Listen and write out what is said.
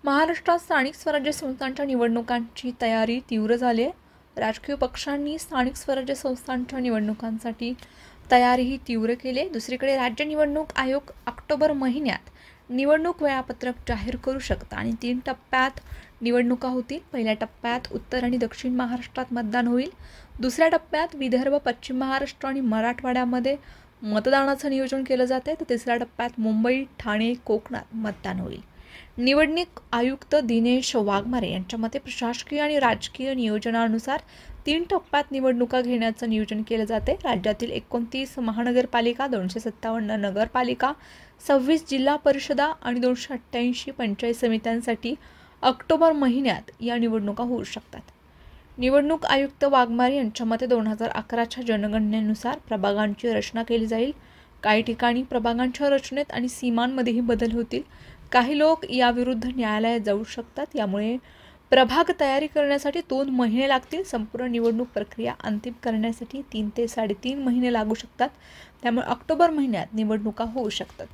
महाराष्ट्रात स्थानिक स्वराज्य संस्थांच्या निवडणुकांची तयारी तीव्र झाली आहे. राजकीय पक्षांनी स्थानिक स्वराज्य संस्थांच्या निवडणुकांसाठी तयारीही तीव्र केली आहे. दुसरीकडे राज्य निवडणूक आयोग ऑक्टोबर महिन्यात निवडणूक वेळापत्रक जाहीर करू शकतात आणि 3 टप्प्यात निवडणुका होतील. पहिल्या टप्प्यात उत्तर आणि दक्षिण महाराष्ट्रात मतदान होईल. दुसऱ्या टप्प्यात विदर्भ, पश्चिम महाराष्ट्र आणि मराठवाड्यामध्ये मतदानाचं नियोजन केलं जाते. तर तिसऱ्या टप्प्यात मुंबई, ठाणे, कोकणात मतदान होईल. निवडणूक आयुक्त दिनेश वाघमारे यांच्या मते प्रशासकीय आणि राजकीय नियोजनानुसार 3 टप्प्यात निवडणुका घेण्याचं नियोजन केलं जाते. राज्यातील 29 महानगरपालिका, 257 नगरपालिका, 26 जिल्हा परिषदा आणि 288 पंचायत समित्यांसाठी ऑक्टोबर महिन्यात या निवडणुका होऊ शकतात. निवडणूक आयुक्त वाघमारे यांच्या मते 2011च्या जनगणनेनुसार प्रभागांची रचना केली जाईल. काही ठिकाणी प्रभागांच्या रचनेत आणि सीमांमध्येही बदल होतील. काही लोक याविरुद्ध न्यायालयात जाऊ शकतात. यामुळे प्रभाग तयारी करण्यासाठी 2 महिने लागतील. संपूर्ण निवडणूक प्रक्रिया अंतिम करण्यासाठी 3 ते 3.5 महिने लागू शकतात. त्यामुळे ऑक्टोबर महिन्यात निवडणुका होऊ शकतात.